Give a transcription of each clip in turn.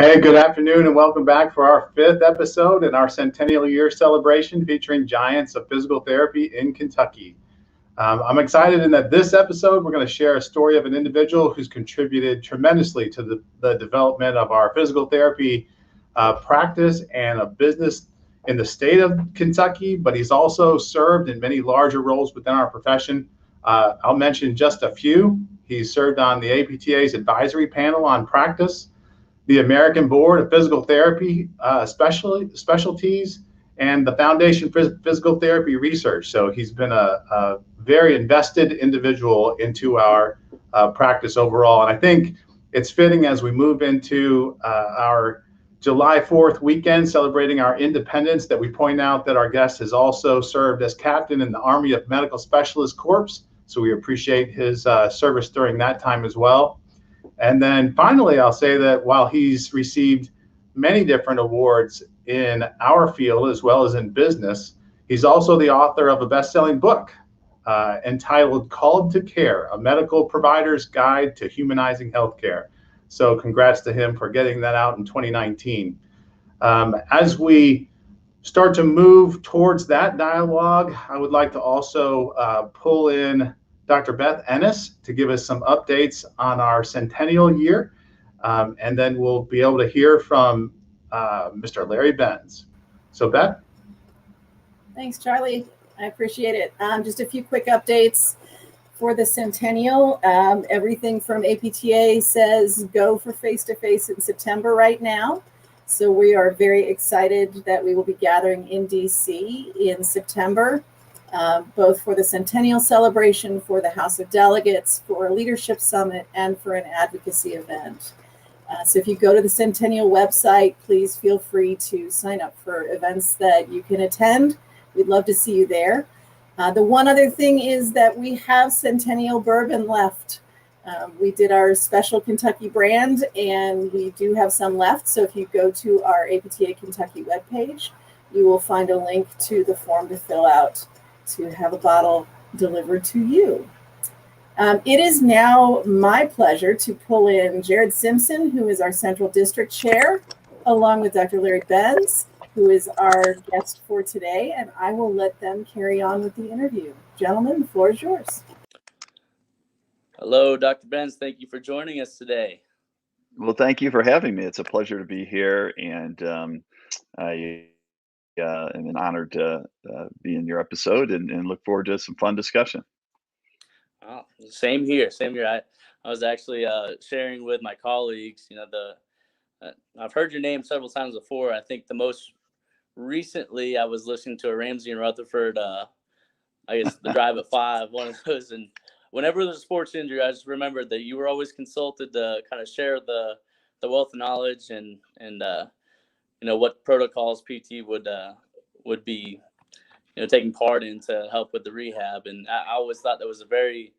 Hey, good afternoon and welcome back for our fifth episode in our centennial year celebration featuring giants of physical therapy in Kentucky. I'm excited in that this episode we're going to share a story of an individual who's contributed tremendously to the development of our physical therapy practice and a business in the state of Kentucky, but he's also served in many larger roles within our profession. I'll mention just a few. He's served on the APTA's advisory panel on practice, the American Board of Physical Therapy specialties, and the Foundation for Physical Therapy Research. So he's been a very invested individual into our practice overall. And I think it's fitting as we move into our July 4th weekend celebrating our independence that we point out that our guest has also served as captain in the Army of Medical Specialist Corps. So we appreciate his service during that time as well. And then finally, I'll say that while he's received many different awards in our field as well as in business, he's also the author of a best-selling book entitled Called to Care, A Medical Provider's Guide to Humanizing Healthcare. So congrats to him for getting that out in 2019. As we start to move towards that dialogue, I would like to also pull in Dr. Beth Ennis to give us some updates on our centennial year, and then we'll be able to hear from Mr. Larry Benz. So Beth? Thanks, Charlie. I appreciate it. Just a few quick updates for the centennial. Everything from APTA says go for face-to-face in September right now. So we are very excited that we will be gathering in DC in September. Both for the centennial celebration, for the House of Delegates, for a leadership summit, and for an advocacy event. So if you go to the Centennial website, please feel free to sign up for events that you can attend. We'd love to see you there. The one other thing is that we have Centennial bourbon left. We did our special Kentucky brand, and we do have some left. So if you go to our APTA Kentucky webpage, you will find a link to the form to fill out to have a bottle delivered to you. It is now my pleasure to pull in Jared Simpson, who is our Central District Chair, along with Dr. Larry Benz, who is our guest for today, and I will let them carry on with the interview. Gentlemen, the floor is yours. Hello, Dr. Benz. Thank you for joining us today. Well, thank you for having me. It's a pleasure to be here, and I am honored to be in your episode and look forward to some fun discussion. Oh, same here. I was actually sharing with my colleagues, I've heard your name several times before. I think the most recently I was listening to a Ramsey and Rutherford, I guess the Drive at 5, one of those. And whenever there's a sports injury, I just remembered that you were always consulted to kind of share the wealth of knowledge and what protocols PT would be, taking part in to help with the rehab. And I always thought that was a very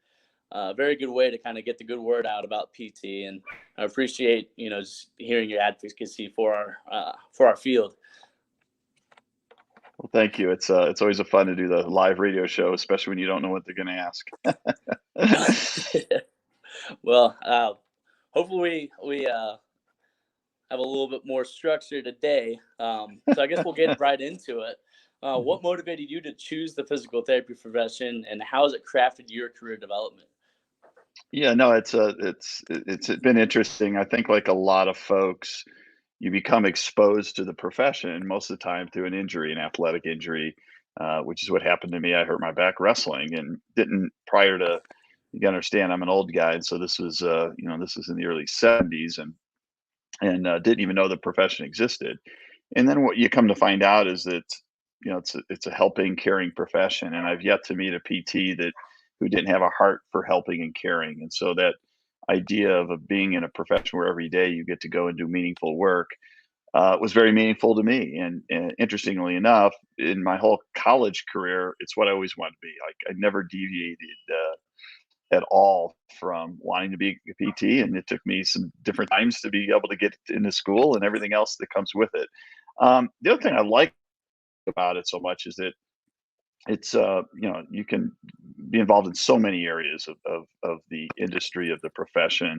good way to kind of get the good word out about PT. And I appreciate, just hearing your advocacy for our field. Well, thank you. It's always a fun to do the live radio show, especially when you don't know what they're going to ask. Well, hopefully we have a little bit more structure today. So I guess we'll get right into it. What motivated you to choose the physical therapy profession, and how has it crafted your career development? Yeah, no, it's been interesting. I think like a lot of folks, you become exposed to the profession most of the time through an injury, an athletic injury, which is what happened to me. I hurt my back wrestling and didn't prior to, you can understand, I'm an old guy. And so this was, this was in the early 70s and didn't even know the profession existed. And then what you come to find out is that, it's a helping, caring profession. And I've yet to meet a PT who didn't have a heart for helping and caring. And so that idea of being in a profession where every day you get to go and do meaningful work was very meaningful to me. And interestingly enough, in my whole college career, it's what I always wanted to be. I never deviated at all from wanting to be a PT, and it took me some different times to be able to get into school and everything else that comes with it. The other thing I like about it so much is that it's you can be involved in so many areas of the industry, of the profession.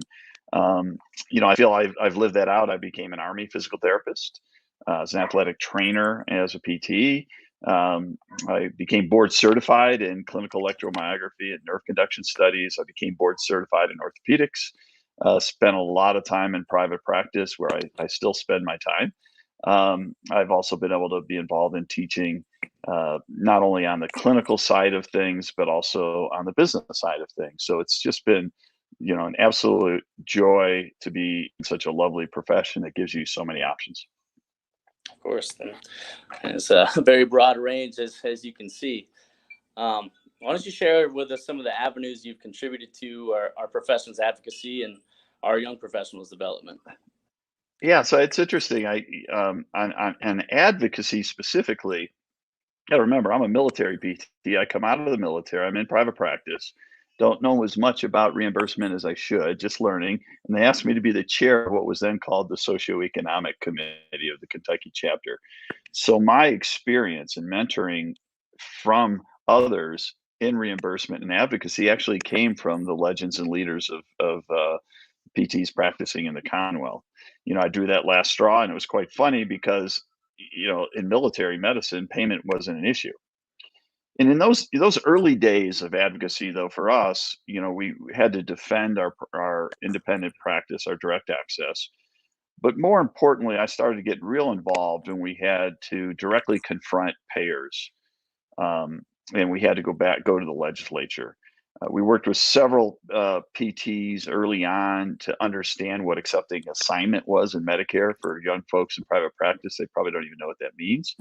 I feel I've lived that out. I became an Army physical therapist, as an athletic trainer, as a PT. I became board certified in clinical electromyography and nerve conduction studies. I became board certified in orthopedics. Spent a lot of time in private practice where I still spend my time. I've also been able to be involved in teaching, not only on the clinical side of things, but also on the business side of things. So it's just been, an absolute joy to be in such a lovely profession that gives you so many options. Of course, it's a very broad range, as you can see. Why don't you share with us some of the avenues you've contributed to our profession's advocacy and our young professionals' development? Yeah, so it's interesting. On advocacy specifically, yeah, remember, I'm a military PT. I come out of the military. I'm in private practice. Don't know as much about reimbursement as I should, just learning. And they asked me to be the chair of what was then called the Socioeconomic Committee of the Kentucky chapter. So my experience in mentoring from others in reimbursement and advocacy actually came from the legends and leaders of PTs practicing in the Commonwealth. I drew that last straw, and it was quite funny because in military medicine, payment wasn't an issue. And in those early days of advocacy, though, for us, we had to defend our independent practice, our direct access. But more importantly, I started to get real involved when we had to directly confront payers, and we had to go to the legislature. We worked with several PTs early on to understand what accepting assignment was in Medicare for young folks in private practice. They probably don't even know what that means.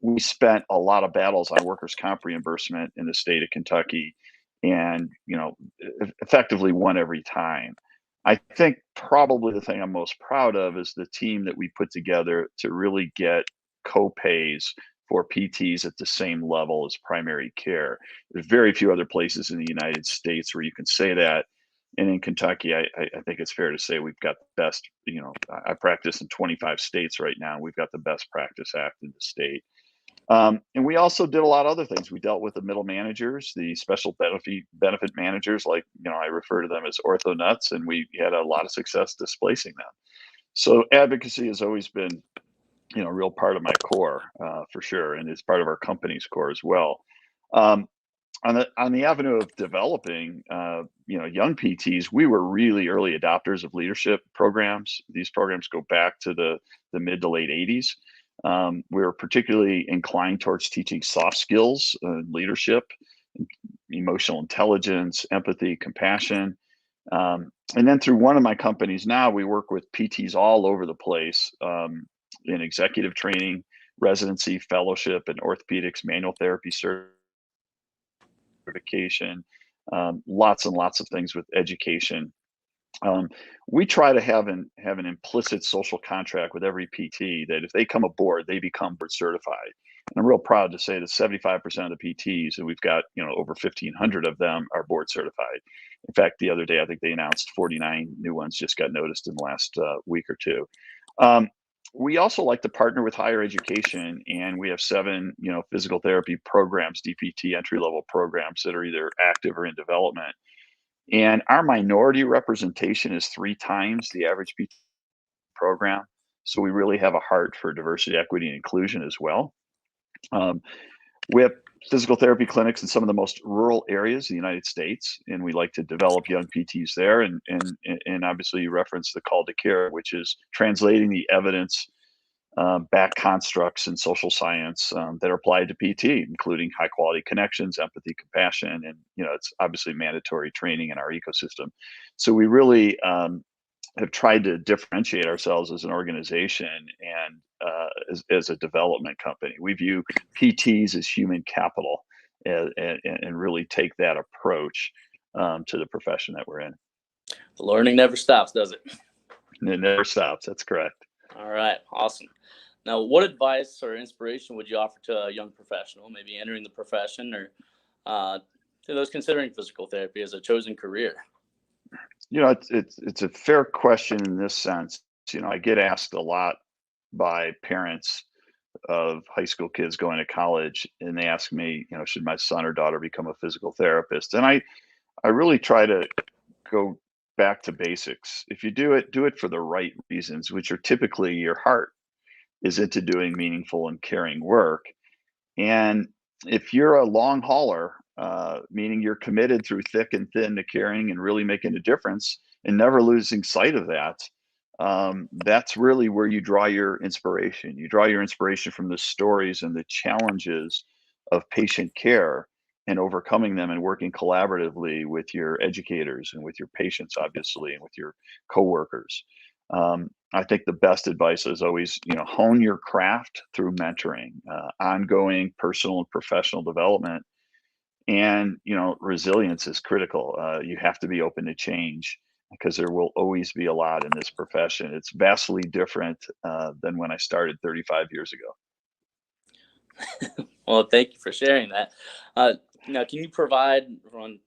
We spent a lot of battles on workers' comp reimbursement in the state of Kentucky, and effectively won every time. I think probably the thing I'm most proud of is the team that we put together to really get co-pays for PTs at the same level as primary care. There's very few other places in the United States where you can say that. And in Kentucky, I think it's fair to say we've got the best, I practice in 25 states right now. And we've got the best practice act in the state. And we also did a lot of other things. We dealt with the middle managers, the special benefit managers, like, I refer to them as ortho nuts, and we had a lot of success displacing them. So advocacy has always been, a real part of my core, for sure, and it's part of our company's core as well. On the avenue of developing, young PTs, we were really early adopters of leadership programs. These programs go back to the mid to late 80s. We were particularly inclined towards teaching soft skills, leadership, emotional intelligence, empathy, compassion. And then through one of my companies now, we work with PTs all over the place, in executive training, residency, fellowship, and orthopedics, manual therapy certification, lots and lots of things with education. We try to have an implicit social contract with every PT that if they come aboard, they become board certified. And I'm real proud to say that 75% of the PTs, and we've got over 1,500 of them, are board certified. In fact, the other day I think they announced 49 new ones just got noticed in the last week or two. We also like to partner with higher education, and we have 7, physical therapy programs, DPT entry level programs that are either active or in development. And our minority representation is 3 times the average PT program. So we really have a heart for diversity, equity, and inclusion as well. We have physical therapy clinics in some of the most rural areas of the United States, and we like to develop young PTs there. And obviously, you referenced the call to care, which is translating the evidence back constructs in social science that are applied to PT, including high quality connections, empathy, compassion, and it's obviously mandatory training in our ecosystem. So we really have tried to differentiate ourselves as an organization and as a development company. We view PTs as human capital, and really take that approach to the profession that we're in. The learning never stops, does it? It never stops. That's correct. All right, awesome. Now, what advice or inspiration would you offer to a young professional, maybe entering the profession, or to those considering physical therapy as a chosen career? It's a fair question in this sense. I get asked a lot by parents of high school kids going to college, and they ask me, should my son or daughter become a physical therapist? And I really try to go back to basics. If you do it for the right reasons, which are typically your heart is into doing meaningful and caring work. And if you're a long hauler, meaning you're committed through thick and thin to caring and really making a difference and never losing sight of that, that's really where you draw your inspiration. You draw your inspiration from the stories and the challenges of patient care and overcoming them and working collaboratively with your educators and with your patients, obviously, and with your coworkers. I think the best advice is always, hone your craft through mentoring, ongoing personal and professional development, and resilience is critical. You have to be open to change because there will always be a lot in this profession. It's vastly different than when I started 35 years ago. Well, thank you for sharing that. Now, can you provide, from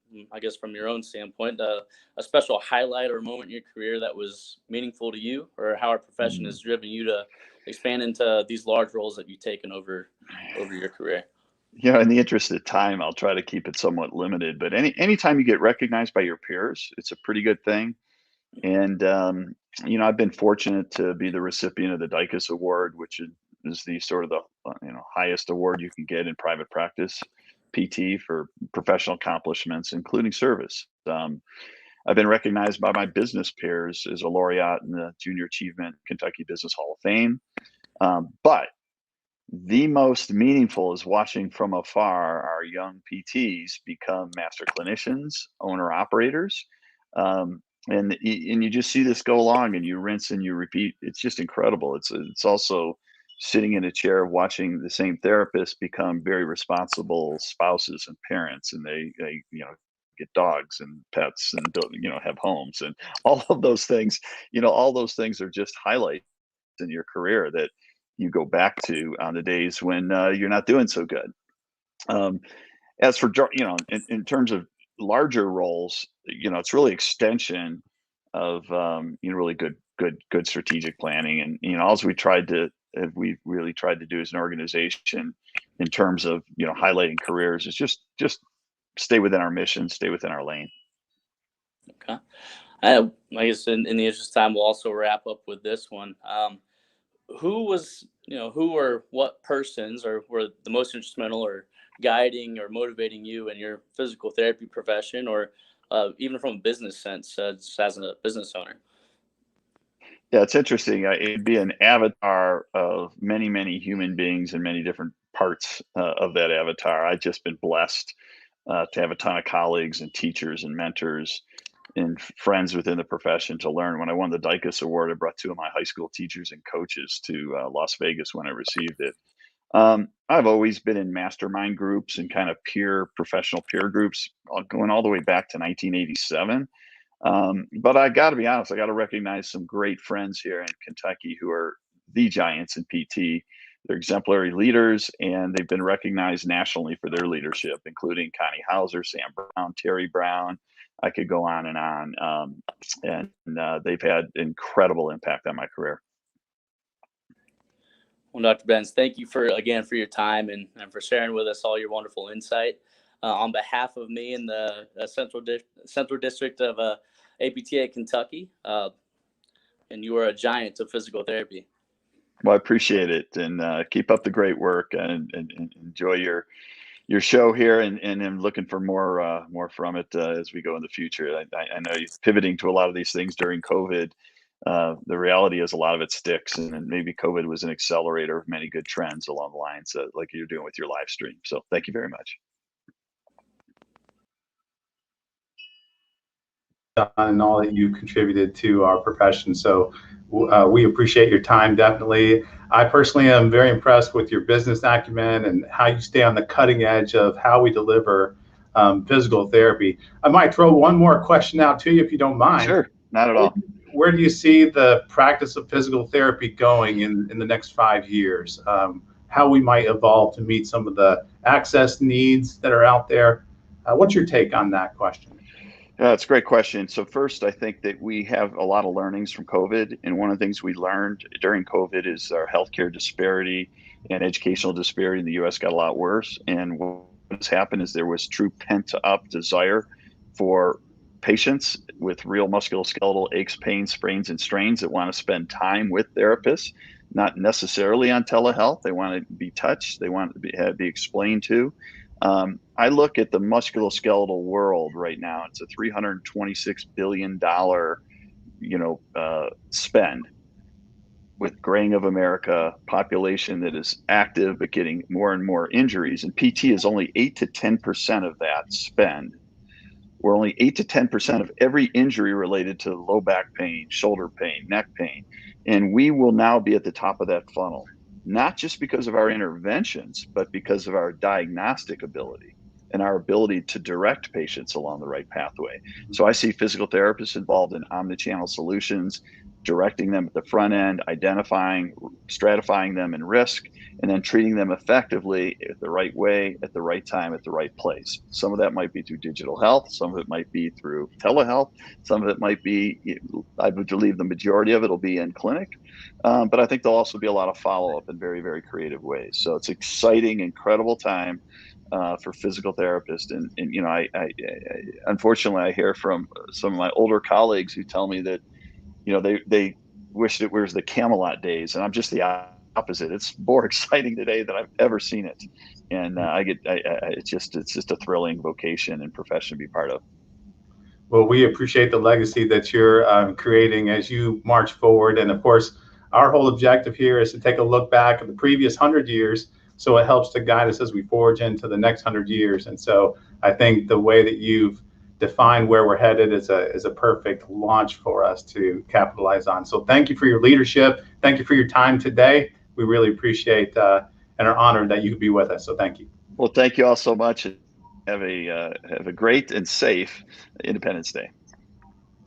your own standpoint, a special highlight or moment in your career that was meaningful to you, or how our profession has driven you to expand into these large roles that you've taken over your career? In the interest of time, I'll try to keep it somewhat limited. But anytime you get recognized by your peers, it's a pretty good thing. And I've been fortunate to be the recipient of the DICUS Award, which is the sort of the highest award you can get in private practice, PT, for professional accomplishments, including service. I've been recognized by my business peers as a laureate in the Junior Achievement Kentucky Business Hall of Fame. But the most meaningful is watching from afar our young PTs become master clinicians, owner operators. And you just see this go along, and you rinse and you repeat. It's just incredible. It's also sitting in a chair watching the same therapist become very responsible spouses and parents, and they get dogs and pets and have homes and all of those things. All those things are just highlights in your career that you go back to on the days when you're not doing so good. As for in terms of larger roles, it's really extension of really good strategic planning, and all we really tried to do as an organization in terms of highlighting careers is just stay within our mission, stay within our lane. Okay, I guess in the interest of time, we'll also wrap up with this one. Who or what persons were the most instrumental or guiding or motivating you in your physical therapy profession, or even from a business sense, as a business owner? Yeah, it's interesting. It'd be an avatar of many, many human beings and many different parts of that avatar. I've just been blessed to have a ton of colleagues and teachers and mentors and friends within the profession to learn. When I won the DICUS Award, I brought two of my high school teachers and coaches to Las Vegas when I received it. I've always been in mastermind groups and kind of professional peer groups going all the way back to 1987. But I got to be honest, I got to recognize some great friends here in Kentucky who are the giants in PT. They're exemplary leaders, and they've been recognized nationally for their leadership, including Connie Hauser, Sam Brown, Terry Brown. I could go on and on. And they've had incredible impact on my career. Well, Dr. Benz, thank you for your time and for sharing with us all your wonderful insight. On behalf of me and the Central District of APTA Kentucky, and you are a giant of physical therapy. Well, I appreciate it, and keep up the great work, and enjoy your show here, and I'm looking for more from it as we go in the future. I know you're pivoting to a lot of these things during COVID. The reality is a lot of it sticks, and maybe COVID was an accelerator of many good trends along the lines like you're doing with your live stream. So thank you very much. And all that you contributed to our profession. So we appreciate your time, definitely. I personally am very impressed with your business acumen and how you stay on the cutting edge of how we deliver physical therapy. I might throw one more question out to you if you don't mind. Sure, not at all. Where do you see the practice of physical therapy going in the next 5 years? How we might evolve to meet some of the access needs that are out there? What's your take on that question? Yeah, it's a great question. So first, I think that we have a lot of learnings from COVID. And one of the things we learned during COVID is our healthcare disparity and educational disparity in the U.S. got a lot worse. And what has happened is there was true pent-up desire for patients with real musculoskeletal aches, pains, sprains, and strains that want to spend time with therapists, not necessarily on telehealth. They want to be touched. They want to be explained to. I look at the musculoskeletal world right now. It's a $326 billion, spend, with graying of America, population that is active but getting more and more injuries, and PT is only 8 to 10% of that spend. We're only 8 to 10% of every injury related to low back pain, shoulder pain, neck pain, and we will now be at the top of that funnel, not just because of our interventions, but because of our diagnostic ability and our ability to direct patients along the right pathway. So I see physical therapists involved in omnichannel solutions, directing them at the front end, identifying, stratifying them in risk, and then treating them effectively the right way, at the right time, at the right place. Some of that might be through digital health. Some of it might be through telehealth. Some of it might be, I would believe the majority of it will be in clinic. But I think there'll also be a lot of follow-up in very, very creative ways. So it's exciting, incredible time for physical therapists. And I unfortunately, I hear from some of my older colleagues who tell me that, they wish it was the Camelot days, and I'm just the opposite. It's more exciting today than I've ever seen it, and it's just a thrilling vocation and profession to be part of. Well, we appreciate the legacy that you're creating as you march forward, and of course, our whole objective here is to take a look back at the previous 100 years, so it helps to guide us as we forge into the next 100 years. And so, I think the way that you've define where we're headed is a perfect launch for us to capitalize on. So thank you for your leadership. Thank you for your time today. We really appreciate and are honored that you could be with us. So thank you. Well, thank you all so much. Have a great and safe Independence Day.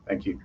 Thank you.